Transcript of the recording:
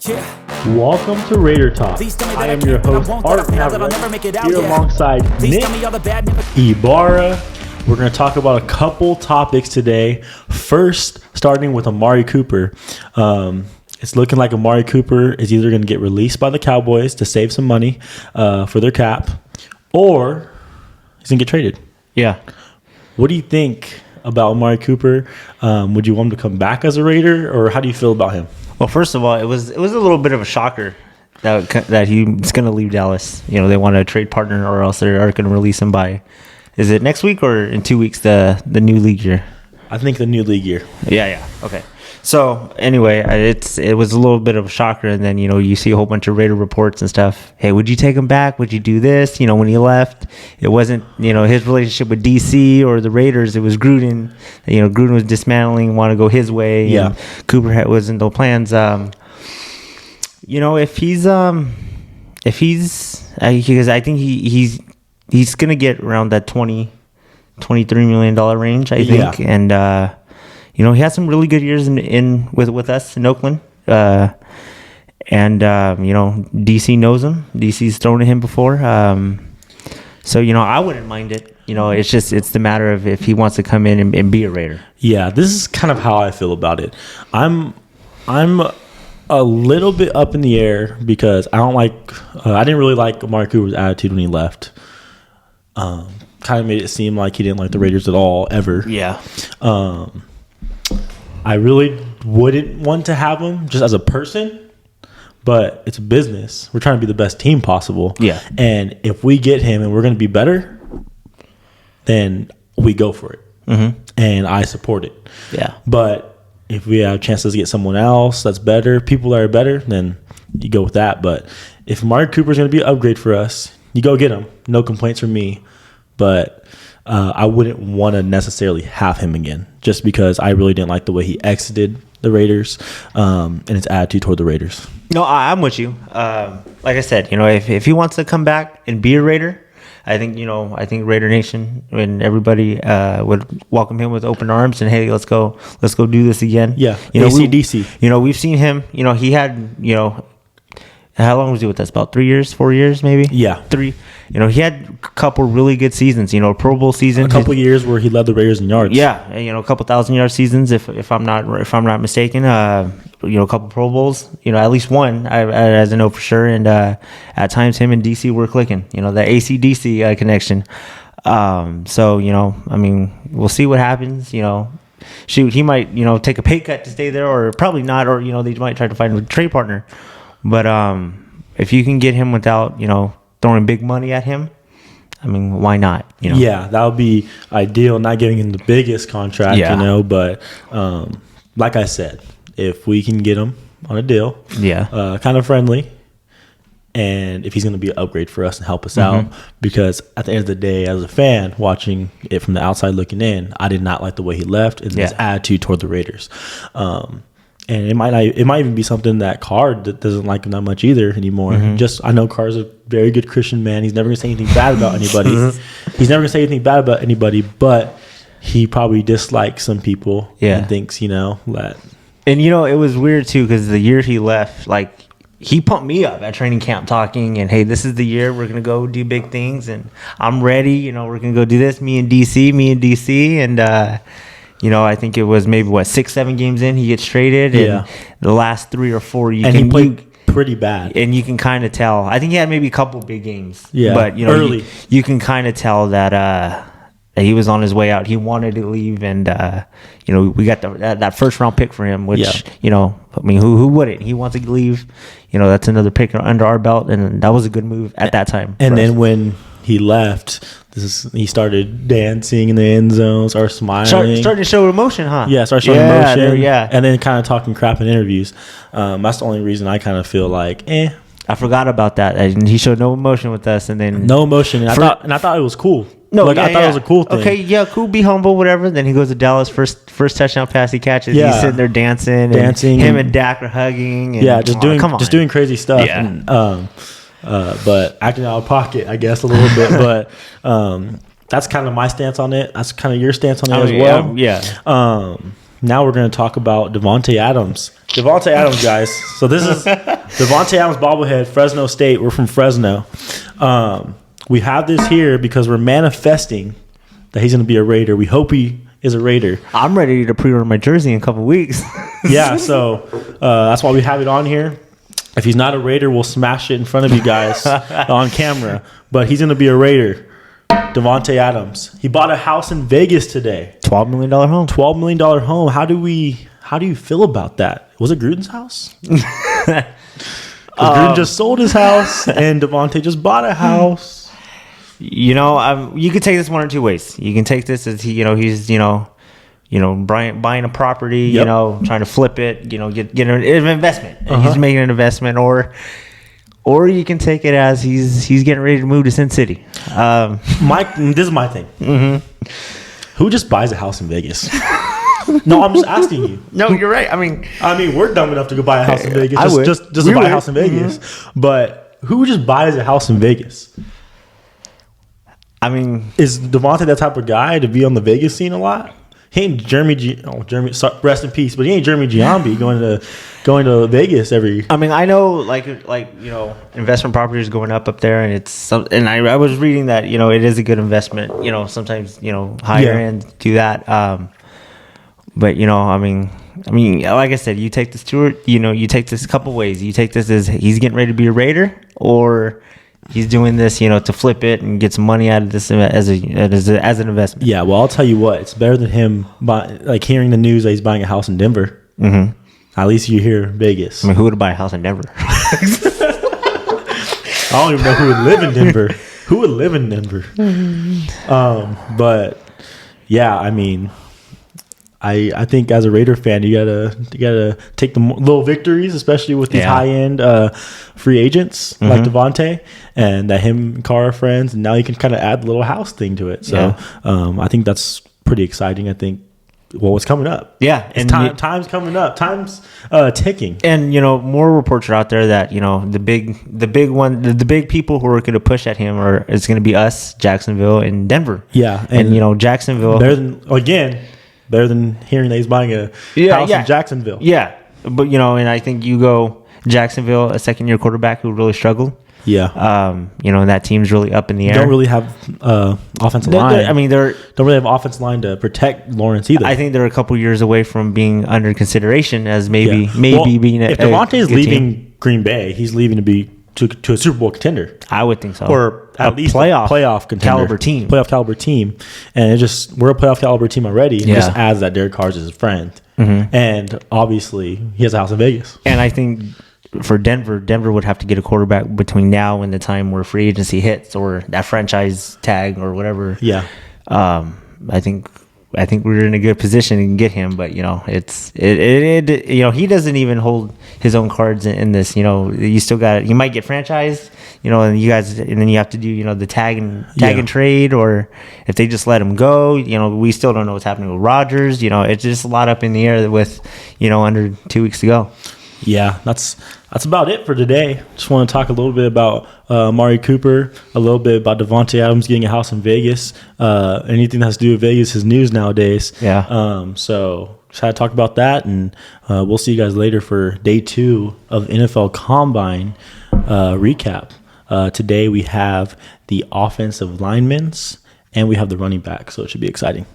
Welcome to Raider Talk. I am your host, Art Navarrete, here alongside Nick Ibarra. We're going to talk about a couple topics today. First, starting with Amari Cooper. It's looking like Amari Cooper is either going to get released by the Cowboys to save some money for their cap, or he's going to get traded. Yeah. What do you think about Amari Cooper? Would you want him to come back as a Raider, or how do you feel about him? Well, first of all, it was a little bit of a shocker that he's going to leave Dallas. You know, they want a trade partner, or else they are going to release him by. Is it next week or in 2 weeks? The new league year. I think the new league year. Yeah. Okay. So anyway, it was a little bit of a shocker, and then you see a whole bunch of Raider reports and stuff. Hey, would you take him back? Would you do this? When he left, it wasn't his relationship with DC or the Raiders. It was Gruden. Gruden was dismantling, want to go his way. Yeah. And Cooper wasn't no plans. If he's because I think he's gonna get around that $23 million range, I think, and. He had some really good years with us in Oakland, and DC knows him. DC's thrown at him before, so I wouldn't mind it. It's the matter of if he wants to come in and be a Raider. Yeah, this is kind of how I feel about it. I'm a little bit up in the air because I don't like. I didn't really like Amari Cooper's attitude when he left. Kind of made it seem like he didn't like the Raiders at all ever. Yeah. I really wouldn't want to have him just as a person, but it's a business. We're trying to be the best team possible. Yeah. And if we get him and we're going to be better, then we go for it. Mm-hmm. And I support it. Yeah. But if we have chances to get someone else that's better, people that are better, then you go with that. But if Amari Cooper is going to be an upgrade for us, you go get him. No complaints from me. But I wouldn't want to necessarily have him again just because I really didn't like the way he exited the Raiders and his attitude toward the Raiders. No, I'm with you. Like I said, if he wants to come back and be a Raider, I think Raider Nation and everybody would welcome him with open arms and hey, let's go do this again. Yeah, DC. We've seen him. He had how long was he with us? About 3 years, 4 years, maybe. Yeah, 3. He had a couple really good seasons. Pro Bowl season. A couple years where he led the Raiders in yards. Yeah, and, a couple 1,000-yard seasons, if I'm not mistaken. A couple Pro Bowls. At least one, as I know for sure. And at times, him and DC were clicking. The AC/DC connection. So we'll see what happens. Shoot, he might take a pay cut to stay there, or probably not, or they might try to find a trade partner. But if you can get him without throwing big money at him, why not? Yeah, that would be ideal. Not giving him the biggest contract, but like I said, if we can get him on a deal, kind of friendly, and if he's going to be an upgrade for us and help us out, because at the end of the day, as a fan watching it from the outside looking in, I did not like the way he left and his attitude toward the Raiders. And it might even be something that Carr doesn't like him that much either anymore. I know Carr's a very good Christian man. He's never going to say anything bad about anybody. He's never going to say anything bad about anybody, but he probably dislikes some people and thinks, that. And, it was weird, too, because the year he left, he pumped me up at training camp talking, and, hey, this is the year we're going to go do big things, and I'm ready. We're going to go do this, me and DC, and I think it was maybe 6-7 games in he gets traded, and the last 3 or 4 he played pretty bad, and you can kind of tell. I think he had maybe a couple big games, but early you can kind of tell that he was on his way out. He wanted to leave, and we got that first round pick for him, which who wouldn't? He wants to leave. That's another pick under our belt, and that was a good move at that time. And then when he left, he started dancing in the end zone, started smiling. Starting to show emotion, huh? Yeah, started showing emotion. And then kind of talking crap in interviews. That's the only reason I kind of feel like, I forgot about that. And he showed no emotion with us, and then no emotion. And I thought it was cool. No, I thought it was a cool thing. Okay, yeah, cool. Be humble, whatever. Then he goes to Dallas. First touchdown pass he catches. Yeah. He's sitting there dancing. Him and Dak are hugging. And, just doing crazy stuff. Yeah. And, but acting out of pocket, I guess, a little bit. But that's kind of my stance on it. That's kind of your stance on it as well. Yeah. now we're going to talk about Davante Adams. Davante Adams, guys. So this is Davante Adams bobblehead, Fresno State. We're from Fresno. We have this here because we're manifesting that he's going to be a Raider. We hope he is a Raider. I'm ready to pre-order my jersey in a couple weeks. Yeah, so that's why we have it on here. If he's not a Raider, we'll smash it in front of you guys on camera. But he's going to be a Raider. Davante Adams. He bought a house in Vegas today. $12 million home. $12 million home. How do you feel about that? Was it Gruden's house? Gruden just sold his house and Davante just bought a house. You know, you could take this one or two ways. You can take this as he's buying a property, yep. Trying to flip it, get an investment. And he's making an investment, or you can take it as he's getting ready to move to Sin City. This is my thing. Mm-hmm. Who just buys a house in Vegas? No, I'm just asking you. No, you're right. I mean, we're dumb enough to go buy a house in Vegas. Just to buy a house in Vegas. Mm-hmm. But who just buys a house in Vegas? I mean, is Davante that type of guy to be on the Vegas scene a lot? He ain't Jeremy. Rest in peace. But he ain't Jeremy Giambi going to Vegas every. I mean, I know like investment properties going up there, and it's and I was reading that it is a good investment. Sometimes higher end do that. But I mean, like I said, you take this tour. You take this a couple ways. You take this as he's getting ready to be a Raider, or he's doing this, to flip it and get some money out of this as an investment. Yeah, well, I'll tell you what, it's better than him hearing the news that he's buying a house in Denver. Mm-hmm. At least you hear Vegas. I mean, who would buy a house in Denver? I don't even know who would live in Denver. Who would live in Denver? But yeah, I mean, I think as a Raider fan, you gotta take the little victories, especially with these high end free agents like Davante, and that him and Carr are friends, and now you can kind of add the little house thing to it. So I think that's pretty exciting. I think what's coming up? Yeah, and time's coming up. Time's ticking. And more reports are out there that the big people who are going to push at him it's going to be us, Jacksonville, and Denver. Yeah, and Jacksonville better than hearing that he's buying a house in Jacksonville. Yeah. But, and I think you go Jacksonville, a second-year quarterback who really struggled. Yeah. And that team's really up in the air. Don't really have offensive line. Don't really have offensive line to protect Lawrence either. I think they're a couple years away from being under consideration as maybe being if Davante is leaving Green Bay, he's leaving to be to a Super Bowl contender. I would think so. Or at least playoff contender. Playoff caliber team. And we're a playoff caliber team already. And it just adds that Derek Carr's his friend. Mm-hmm. And obviously he has a house in Vegas. And I think for Denver would have to get a quarterback between now and the time where free agency hits or that franchise tag or whatever. Yeah. I think we're in a good position to get him, but he doesn't even hold his own cards in this. You still got he might get franchised, and then you have to do the tag and trade, or if they just let him go, we still don't know what's happening with Rodgers. It's just a lot up in the air with under 2 weeks to go. Yeah, that's about it for today. Just want to talk a little bit about Amari Cooper, a little bit about Davante Adams getting a house in Vegas. Anything that has to do with Vegas is news nowadays. Yeah. So just had to talk about that, and we'll see you guys later for day 2 of NFL Combine recap. Today we have the offensive linemen, and we have the running back, so it should be exciting.